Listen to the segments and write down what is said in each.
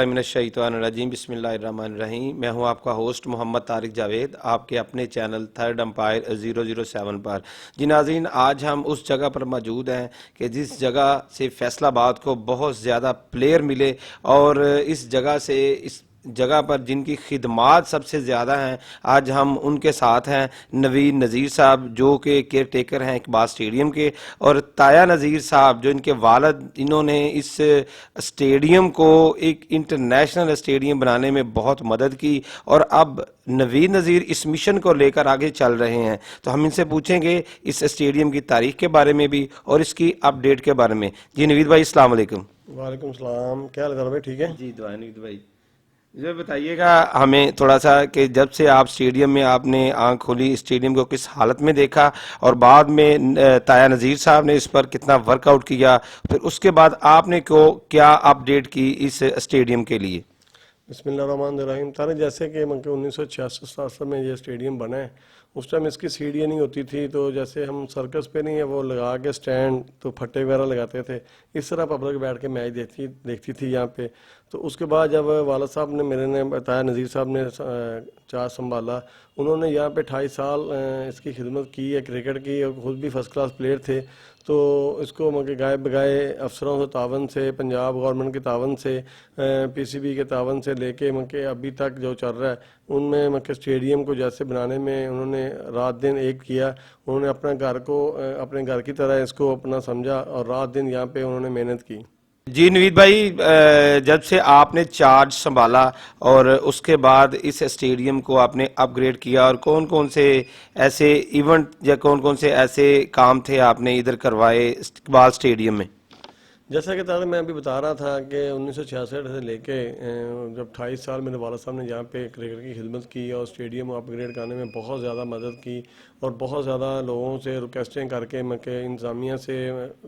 औज़ुबिल्लाहिमिनश्शैतानिर्रजीम बिस्मिल्लाहिर्रहमानिर्रहीम। मैं हूं आपका होस्ट मोहम्मद तारिक जावेद, आपके अपने चैनल थर्ड एम्पायर 007 पर। जी नाज़रीन, आज हम उस जगह पर मौजूद हैं कि जिस जगह से फैसलाबाद को बहुत ज़्यादा प्लेयर मिले और इस जगह से इस जगह पर जिनकी खिदमात सबसे ज़्यादा हैं, आज हम उनके साथ हैं। नवीद नज़ीर साहब जो कि केयर टेकर हैं इकबाल स्टेडियम के, और ताया नज़ीर साहब जो इनके वालिद, इन्होंने इस स्टेडियम को एक इंटरनेशनल स्टेडियम बनाने में बहुत मदद की और अब नवीद नज़ीर इस मिशन को लेकर आगे चल रहे हैं। तो हम इनसे पूछेंगे इस स्टेडियम की तारीख के बारे में भी और इसकी अपडेट के बारे में। जी नवीद भाई, अस्सलाम वालेकुम। वालेकुम सलाम, क्या हाल है भाई? ठीक है जी, दुआ नवीद भाई। ये बताइएगा हमें थोड़ा सा कि जब से आप स्टेडियम में आपने आंख खोली, स्टेडियम को किस हालत में देखा और बाद में ताया नज़ीर साहब ने इस पर कितना वर्कआउट किया, फिर उसके बाद आपने को क्या अपडेट की इस स्टेडियम के लिए। बिस्मिल्लाहिर्रहमानिर्रहीम। तारे जैसे कि मतलब 1966-67 में ये स्टेडियम बना है, उस टाइम इसकी सीढ़ियाँ नहीं होती थी, तो जैसे हम सर्कस पे नहीं है वो लगा के स्टैंड तो फट्टे वगैरह लगाते थे, इस तरह पब्लिक बैठ के मैच देखती थी यहाँ पे। तो उसके बाद जब वाला साहब ने मेरे ने बताया, नज़ीर साहब ने चार्ज संभाला, उन्होंने यहाँ पे 28 साल इसकी खिदमत की है क्रिकेट की, और खुद भी फर्स्ट क्लास प्लेयर थे। तो इसको मतलब गाए बगाए अफसरों से तावन से, पंजाब गवर्नमेंट के तावन से, पीसीबी के तावन से लेके मतलब अभी तक जो चल रहा है, उनमें मतलब स्टेडियम को जैसे बनाने में उन्होंने रात दिन एक किया। उन्होंने अपना घर को अपने घर की तरह इसको अपना समझा और रात दिन यहाँ पे उन्होंने मेहनत की। जी नवीद भाई, जब से आपने चार्ज संभाला और उसके बाद इस स्टेडियम को आपने अपग्रेड किया, और कौन कौन से ऐसे इवेंट या कौन कौन से ऐसे काम थे आपने इधर करवाए इस्तिकबाल स्टेडियम में। जैसा कि तारे मैं अभी बता रहा था कि 1966 से लेके जब 28 साल मेरे वाला साहब ने यहाँ पे क्रिकेट की खिदमत की और स्टेडियम अपग्रेड करने में बहुत ज़्यादा मदद की, और बहुत ज़्यादा लोगों से रिक्वेस्टें करके मैं इंतज़ामिया से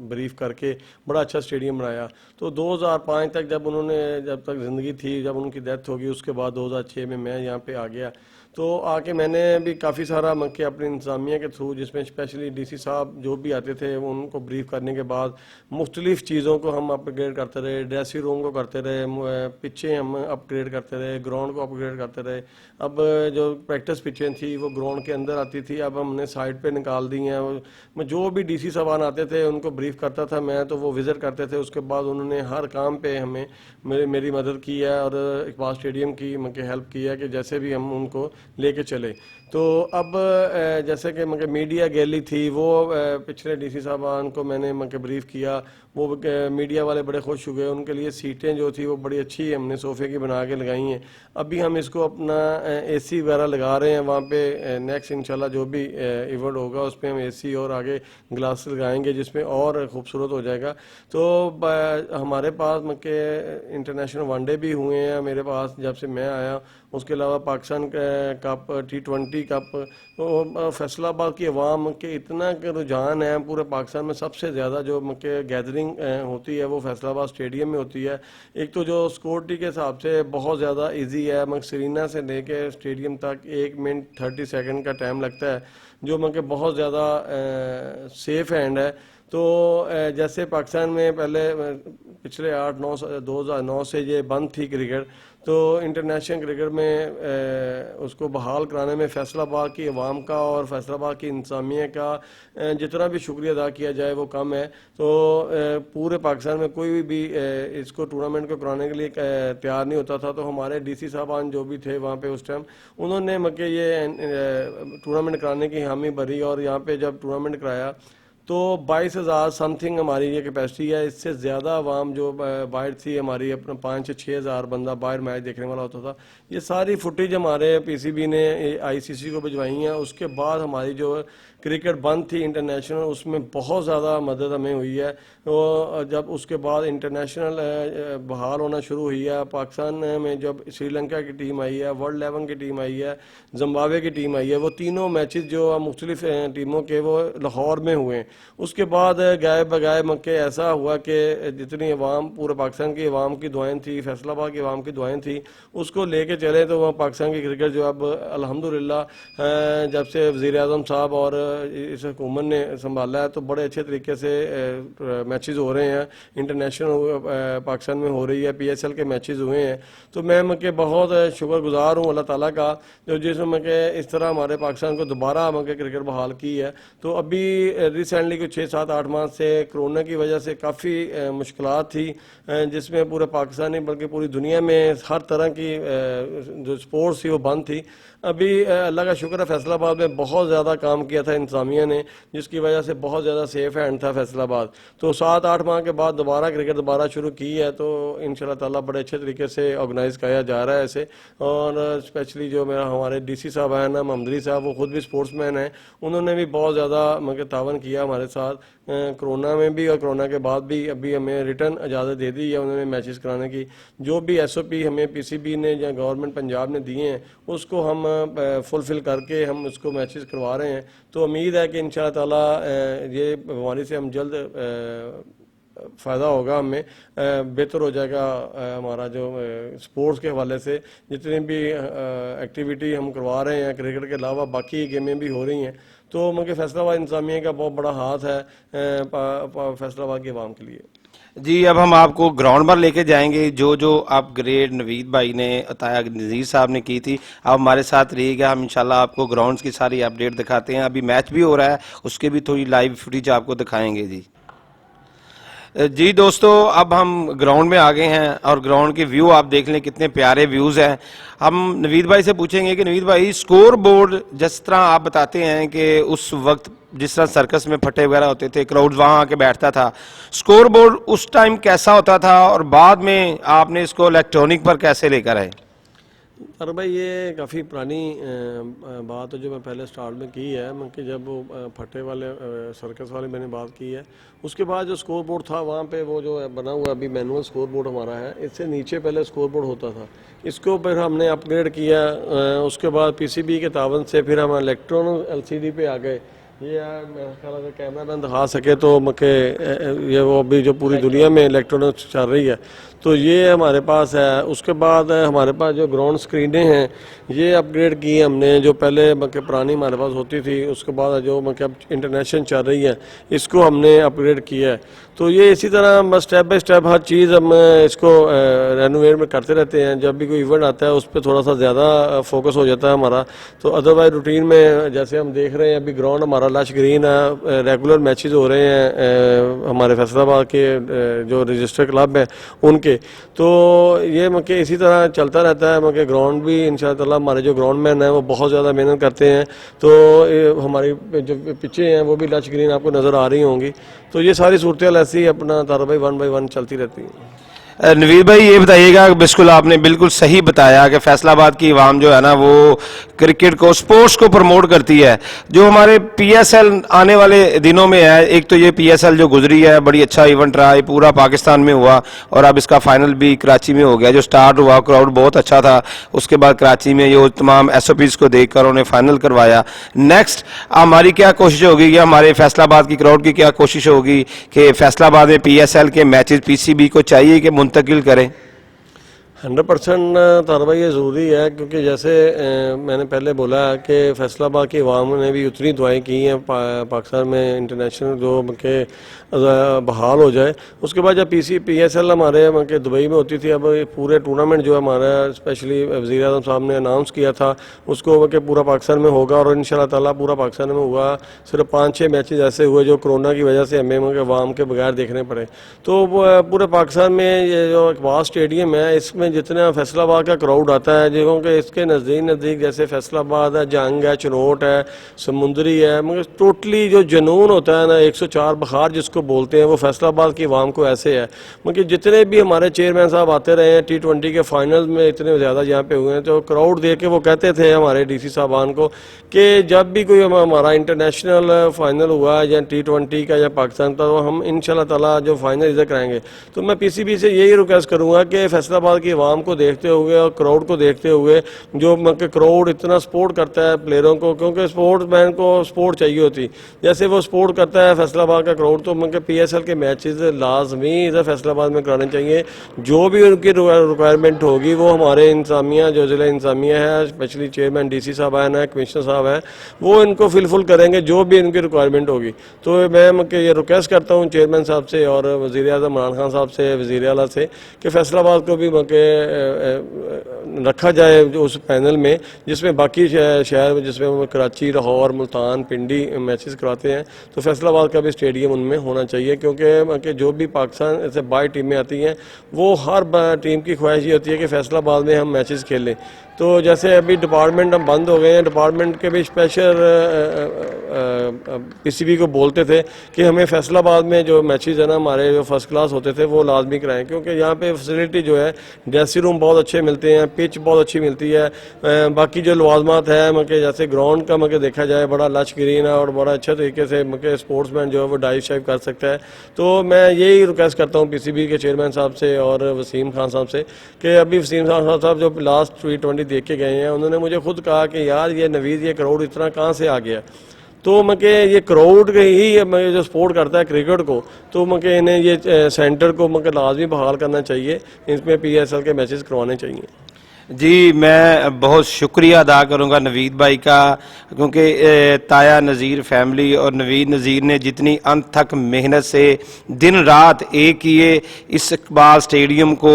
ब्रीफ करके बड़ा अच्छा स्टेडियम बनाया। तो 2005 तक जब तक ज़िंदगी थी, जब उनकी डेथ होगी, उसके बाद 2006 में मैं यहाँ पर आ गया। तो आके मैंने भी काफ़ी सारा मक्के अपनी इंतज़ामिया के थ्रू, जिसमें स्पेशली डीसी साहब जो भी आते थे उनको ब्रीफ करने के बाद मुख्तलिफ़ चीज़ों को हम अपग्रेड करते रहे। ड्रेसिंग रूम को करते रहे, पिचें हम अपग्रेड करते रहे, ग्राउंड को अपग्रेड करते रहे। अब जो प्रैक्टिस पिचें थी वो ग्राउंड के अंदर आती थी, अब हमने साइड पे निकाल दी हैं। मैं जो भी डीसी साहबान आते थे उनको ब्रीफ करता था मैं, तो वो विज़िट करते थे। उसके बाद उन्होंने हर काम पे हमें मेरी मदद की है और इकबाल स्टेडियम की मतलब हेल्प की है कि जैसे भी हम उनको लेके चले। तो अब जैसे कि मतलब मीडिया गैलरी थी, वो पिछले डीसी साहबान को मैंने मतलब ब्रीफ किया, वो मीडिया वाले बड़े खुश हुए। उनके लिए सीटें जो थी वो बड़ी अच्छी हमने सोफ़े की बना के लगाई हैं। अभी हम इसको अपना एसी वगैरह लगा रहे हैं वहाँ पे। नेक्स्ट इंशाल्लाह जो भी इवेंट होगा उस पर हम एसी और आगे ग्लास लगाएंगे जिसमें और खूबसूरत हो जाएगा। तो हमारे पास मतलब इंटरनेशनल वनडे भी हुए हैं मेरे पास जब से मैं आया। उसके अलावा पाकिस्तान कप, T20 कप। तो फैसलाबाद की अवाम के इतना रुझान है, पूरे पाकिस्तान में सबसे ज़्यादा जो मतलब गैदरिंग होती है वो फैसलाबाद स्टेडियम में होती है। एक तो जो सिक्योरिटी के हिसाब से बहुत ज़्यादा इजी है, मतलब सीरीना से लेके स्टेडियम तक 1 मिनट 30 सेकंड का टाइम लगता है, जो मतलब बहुत ज़्यादा सेफ हैंड है। तो जैसे पाकिस्तान में पहले पिछले 2009 से ये बंद थी क्रिकेट, तो इंटरनेशनल क्रिकेट में उसको बहाल कराने में फैसलाबाद की अवाम का और फैसलाबाद की इंतज़ामिया का जितना भी शुक्रिया अदा किया जाए वो कम है। तो पूरे पाकिस्तान में कोई भी इसको टूर्नामेंट को कराने के लिए तैयार नहीं होता था। तो हमारे डीसी साहबान जो भी थे वहाँ पे उस टाइम, उन्होंने मतलब ये टूर्नामेंट कराने की हामी भरी, और यहाँ पे जब टूर्नामेंट कराया तो 22,000 समथिंग हमारी ये कैपेसिटी है। इससे ज़्यादा आवाम जो बाहर थी हमारी, अपना 5 से 6 हज़ार बंदा बाहर मैच देखने वाला होता था। ये सारी फुटेज हमारे पीसीबी ने आईसीसी को भिजवाई हैं। उसके बाद हमारी जो क्रिकेट बंद थी इंटरनेशनल, उसमें बहुत ज़्यादा मदद हमें हुई है। तो जब उसके बाद इंटरनेशनल बहाल होना शुरू हुई है, पाकिस्तान में जब श्रीलंका की टीम आई है, वर्ल्ड 11 की टीम आई है, जिम्बाब्वे की टीम आई है, वो तीनों मैचेस जो मुख्तलिफ टीमों के वो लाहौर में हुए हैं। उसके बाद गाय बगाए मक्के ऐसा हुआ कि जितनी अवाम पूरे पाकिस्तान की अवाम की दुआएं थी, फैसलाबाद की अवाम की दुआएं थी, उसको लेके चले तो वह पाकिस्तान की क्रिकेट जो अब अल्हम्दुलिल्लाह जब से वज़ीर आज़म साहब और इस हुकूमत ने संभाला है तो बड़े अच्छे तरीके से मैचेस हो रहे हैं। इंटरनेशनल पाकिस्तान में हो रही है, PSL के मैचेस हुए हैं। तो मैं के बहुत शुक्रगुजार हूँ अल्लाह ताला का जो जिसमें के इस तरह हमारे पाकिस्तान को दोबारा के क्रिकेट बहाल की है। तो अभी रिसेंटली कुछ 6-7-8 माह से कोरोना की वजह से काफ़ी मुश्किलात थी, जिसमें पूरे पाकिस्तान नहीं बल्कि पूरी दुनिया में हर तरह की जो स्पोर्ट्स थी वो बंद थी। अभी अल्लाह का शुक्र है फैसलाबाद में बहुत ज़्यादा काम किया था इंतज़ामिया ने, जिसकी वजह से बहुत ज़्यादा सेफ हैंड था फैसलाबाद। तो 7-8 माह के बाद दोबारा क्रिकेट दोबारा शुरू की है, तो इंशाल्लाह ताला बड़े अच्छे तरीके से ऑर्गेनाइज़ किया जा रहा है इसे। और स्पेशली जो मेरा हमारे DC साहब हैं ना मोहम्मद अली साहब, वो खुद भी स्पोर्ट्समैन हैं, उन्होंने भी बहुत ज़्यादा मतलब तावन किया हमारे साथ कोरोना में भी और कोरोना के बाद भी। अभी हमें रिटर्न इजाज़त दे दी है उन्होंने मैचेस कराने की। जो भी SOP हमें PCB ने या गवर्नमेंट पंजाब ने दिए हैं उसको हम फुलफ़िल करके हम उसको मैचेस करवा रहे हैं। तो उम्मीद है कि इंशाअल्लाह ताला ये बीमारी से हम जल्द फ़ायदा होगा, हमें बेहतर हो जाएगा हमारा जो स्पोर्ट्स के हवाले से जितनी भी एक्टिविटी हम करवा रहे हैं क्रिकेट के अलावा बाकी गेमें भी हो रही हैं। तो मगर फैसलाबाद इंतज़ामिया का बहुत बड़ा हाथ है फैसलाबाद की आवाम के लिए। जी, अब हम आपको ग्राउंड पर लेके जाएंगे। जो जो अपग्रेड नवीद भाई ने अताया नज़ीर साहब ने की थी, आप हमारे साथ रहिएगा। हम इंशाल्लाह आपको ग्राउंड्स की सारी अपडेट दिखाते हैं। अभी मैच भी हो रहा है, उसके भी थोड़ी लाइव फुटेज आपको दिखाएंगे। जी दोस्तों, अब हम ग्राउंड में आ गए हैं और ग्राउंड के व्यू आप देख लें, कितने प्यारे व्यूज़ हैं। हम नवीद भाई से पूछेंगे कि नवीद भाई, स्कोर बोर्ड जिस तरह आप बताते हैं कि उस वक्त जिस तरह सर्कस में फटे वगैरह होते थे, क्राउड वहाँ आके बैठता था, स्कोर बोर्ड उस टाइम कैसा होता था और बाद में आपने इसको इलेक्ट्रॉनिक पर कैसे लेकर आए? अरे भाई ये काफ़ी पुरानी बात है जो मैं पहले स्टार्ट में की है। मैं कि जब वो फटे वाले सर्कस वाले मैंने बात की है, उसके बाद जो स्कोर बोर्ड था वहाँ पे वो जो बना हुआ अभी मैनुअल स्कोर बोर्ड हमारा है, इससे नीचे पहले स्कोर बोर्ड होता था। इसको फिर हमने अपग्रेड किया, उसके बाद PCB के तावन से फिर हम इलेक्ट्रॉनिक LCD पे आ गए। ये यार मेरा ख्याल अगर कैमरा मैन दिखा सके तो मके ये वो अभी जो पूरी दुनिया में इलेक्ट्रॉनिक्स चल रही है तो ये हमारे पास है। उसके बाद हमारे पास जो ग्राउंड स्क्रीनें हैं ये अपग्रेड की हमने, जो पहले मके पुरानी हमारे पास होती थी, उसके बाद जो मके अब इंटरनेशनल चल रही है इसको हमने अपग्रेड किया है। तो ये इसी तरह हम स्टेप बाय स्टेप हर चीज़ हम इसको रेनोवेट में करते रहते हैं। जब भी कोई इवेंट आता है उस पर थोड़ा सा ज़्यादा फोकस हो जाता है हमारा। तो अदरवाइज रूटीन में जैसे हम देख रहे हैं अभी ग्राउंड हमारा लश ग्रीन है, रेगुलर मैचेस हो रहे हैं हमारे फैसलाबाद के जो रजिस्टर क्लब है उनके। तो ये मके इसी तरह चलता रहता है। मके ग्राउंड भी इंशाअल्लाह हमारे जो ग्राउंड मैन हैं वो बहुत ज़्यादा मेहनत करते हैं। तो हमारी जो पिचें हैं वो भी लश ग्रीन आपको नज़र आ रही होंगी। तो ये सारी सूरतें ऐसी अपना तारबाई 1 बाय 1 चलती रहती हैं। नवीद भाई ये बताइएगा, बिल्कुल आपने बिल्कुल सही बताया कि फैसलाबाद की आवाम जो है ना वो क्रिकेट को, स्पोर्ट्स को प्रमोट करती है। जो हमारे PSL आने वाले दिनों में है, एक तो ये PSL जो गुजरी है बड़ी अच्छा इवेंट रहा है, पूरा पाकिस्तान में हुआ और अब इसका फाइनल भी कराची में हो गया। जो स्टार्ट हुआ क्राउड बहुत अच्छा था, उसके बाद कराची में जो तमाम SOPs को देखकर उन्होंने फाइनल करवाया। नेक्स्ट हमारी क्या कोशिश होगी या हमारे फैसलाबाद की क्राउड की क्या कोशिश होगी कि फैसलाबाद में PSL के मैचेस PCB को चाहिए कि मुंतकिल करें? 100% तारबा ये ज़रूरी है, क्योंकि जैसे मैंने पहले बोला कि फैसलाबाद की अवाम ने भी उतनी दुआएं की हैं पाकिस्तान में इंटरनेशनल जो के बहाल हो जाए। उसके बाद जब PSL हमारे के दुबई में होती थी, अब पूरे टूर्नामेंट जो हमारा स्पेशली वज़ीर आज़म साहब ने अनाउंस किया था उसको कि पूरा पाकिस्तान में होगा और इंशाअल्लाह ताला पूरा पाकिस्तान में हुआ। सिर्फ 5-6 मैचेस ऐसे हुए जो कोरोना की वजह से हमें अवाम के बगैर देखने पड़े। तो पूरे पाकिस्तान में ये जो इकबाल स्टेडियम है इसमें जितना फैसलाबाद का क्राउड आता है, क्योंकि इसके नज़दीक जैसे फैसलाबाद है, जंग है, चनोट है, समुंदरी है, मगर टोटली जो जुनून होता है ना 104 बखार जिसको बोलते हैं, वो फैसलाबाद की आवाम को ऐसे है। मगर जितने भी हमारे चेयरमैन साहब आते रहे हैं T20 के फाइनल में इतने ज़्यादा यहाँ पे हुए हैं, तो क्राउड देख के वो कहते थे हमारे DC साहबान को कि जब भी कोई हमारा इंटरनेशनल फाइनल हुआ या T20 का या पाकिस्तान का, तो हम इंशाल्लाह ताला जो फाइनल इधर कराएंगे। तो मैं PCB से यही रिक्वेस्ट करूँगा कि फैसलाबाद की अवाम को देखते हुए और क्राउड को देखते हुए, जो क्राउड इतना सपोर्ट करता है प्लेयरों को, क्योंकि स्पोर्ट्समैन को सपोर्ट चाहिए होती, जैसे वो सपोर्ट करता है फैसलाबाद का क्राउड, तो PSL के मैचेस लाजमी इधर फैसलाबाद में कराने चाहिए। जो भी उनकी रिक्वायरमेंट होगी वो हमारे इंतजामिया, जो ज़िला इंतजामिया है, स्पेशली चेयरमैन DC साहब हैं, कमिश्नर साहब हैं, वो इनको फुलफिल करेंगे जो भी इनकी रिक्वायरमेंट होगी। तो मैं ये रिक्वेस्ट करता हूँ चेयरमैन साहब से और वज़ीर-ए-आज़म इमरान खान साहब से, वज़ीर आला से, कि फैसलाबाद को भी रखा जाए उस पैनल में जिसमें बाकी शहर, जिसमें कराची, लाहौर, मुल्तान, पिंडी मैचेस कराते हैं, तो फैसलाबाद का भी स्टेडियम उनमें होना चाहिए। क्योंकि जो भी पाकिस्तान से बाहर टीमें आती हैं, वो हर टीम की ख्वाहिश ये होती है कि फैसलाबाद में हम मैचेस खेलें। तो जैसे अभी डिपार्टमेंट हम बंद हो गए हैं, डिपार्टमेंट के भी स्पेशल PCB को बोलते थे कि हमें फैसलाबाद में जो मैचेस है ना हमारे, जो फर्स्ट क्लास होते थे, वो लाजमी कराएं, क्योंकि यहाँ पे फैसिलिटी जो है, ड्रेसिंग रूम बहुत अच्छे मिलते हैं, पिच बहुत अच्छी मिलती है, बाकी जो लवाजमात है जैसे ग्राउंड का देखा जाए, बड़ा लच ग्रीन है और बड़ा अच्छे तरीके से स्पोर्ट्समैन जो है वो डाइव शाइव कर सकता है। तो मैं यही रिक्वेस्ट करता हूँ PCB के चेयरमैन साहब से और वसीम खान साहब से कि अभी वसीम खान साहब जो लास्ट T20 देख के गए हैं, उन्होंने मुझे खुद कहा कि यार ये नवीद, ये क्राउड इतना कहाँ से आ गया। तो ये क्राउड के ही जो सपोर्ट करता है क्रिकेट को, तो इन्हें ये सेंटर को लाजमी बहाल करना चाहिए, इसमें PSL के मैचेस करवाने चाहिए। जी, मैं बहुत शुक्रिया अदा करूंगा नवीद भाई का, क्योंकि ताया नज़ीर फैमिली और नवीद नज़ीर ने जितनी अंत तक मेहनत से दिन रात एक किए इस इकबाल स्टेडियम को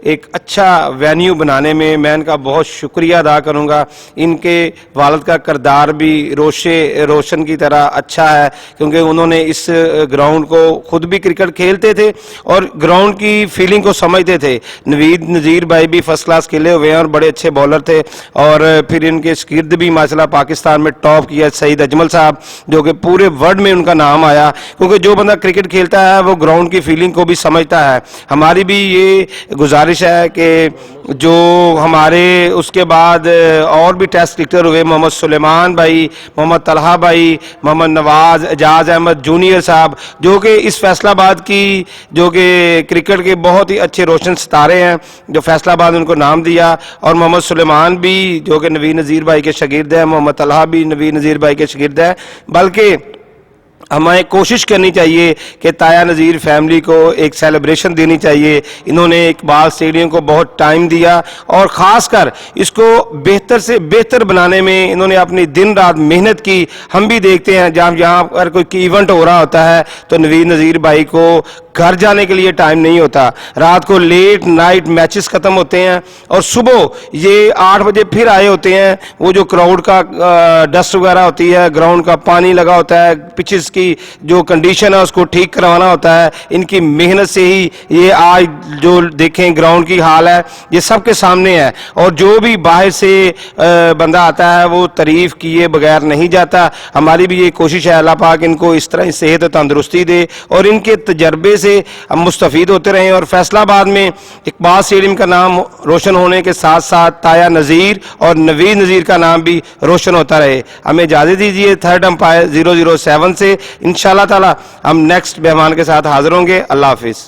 एक अच्छा वेन्यू बनाने में, मैं इनका बहुत शुक्रिया अदा करूंगा। इनके वालिद का किरदार भी रोशन की तरह अच्छा है, क्योंकि उन्होंने इस ग्राउंड को खुद भी क्रिकेट खेलते थे और ग्राउंड की फीलिंग को समझते थे। नवीद नज़ीर भाई भी फर्स्ट क्लास खेले हुए और बड़े अच्छे बॉलर थे, और फिर इनके शागिर्द भी माशाल्लाह पाकिस्तान में टॉप किया, सईद अजमल साहब, जो कि पूरे वर्ल्ड में उनका नाम आया, क्योंकि जो बंदा क्रिकेट खेलता है वो ग्राउंड की फीलिंग को भी समझता है। हमारी भी ये गुजारिश है कि जो हमारे उसके बाद और भी टेस्ट क्रिकेटर हुए, मोहम्मद सुलेमान भाई, मोहम्मद तलहा भाई, मोहम्मद नवाज, एजाज अहमद जूनियर साहब, जो कि इस फैसलाबाद की, जो कि क्रिकेट के बहुत ही अच्छे रोशन सितारे हैं, जो फैसलाबाद ने उनको नाम दिया। और मोहम्मद सुलेमान भी जो कि नवीद नज़ीर भाई के शागिर्द है, मोहम्मद तलहा भी नवीद नज़ीर भाई के शागिर्द है। बल्कि हमें कोशिश करनी चाहिए कि ताया नज़ीर फैमिली को एक सेलिब्रेशन देनी चाहिए। इन्होंने इकबाल स्टेडियम को बहुत टाइम दिया और ख़ासकर इसको बेहतर से बेहतर बनाने में इन्होंने अपनी दिन रात मेहनत की। हम भी देखते हैं जब यहाँ पर कोई इवेंट हो रहा होता है तो नवीद नज़ीर भाई को घर जाने के लिए टाइम नहीं होता, रात को लेट नाइट मैचेस ख़त्म होते हैं और सुबह ये 8 बजे फिर आए होते हैं। वो जो क्राउड का डस्ट वगैरह होती है, ग्राउंड का पानी लगा होता है, पिचेस की जो कंडीशन है उसको ठीक करवाना होता है। इनकी मेहनत से ही ये आज जो देखें ग्राउंड की हाल है, ये सबके सामने है। और जो भी बाहर से बंदा आता है वो तारीफ़ किए बगैर नहीं जाता। हमारी भी ये कोशिश है अल्लाह पाक इनको इस तरह सेहत और तंदुरुस्ती दे और इनके तजर्बे से हम मुस्तफ़ीद होते रहें और फैसलाबाद में इकबाल स्टेडियम का नाम रोशन होने के साथ साथ ताया नज़ीर और नवीद नज़ीर का नाम भी रोशन होता रहे। हमें इजाज़त दीजिए थर्ड अंपायर 007 से। इंशाअल्लाह ताला हम नेक्स्ट मेहमान के साथ हाजिर होंगे। अल्लाह हाफिज़।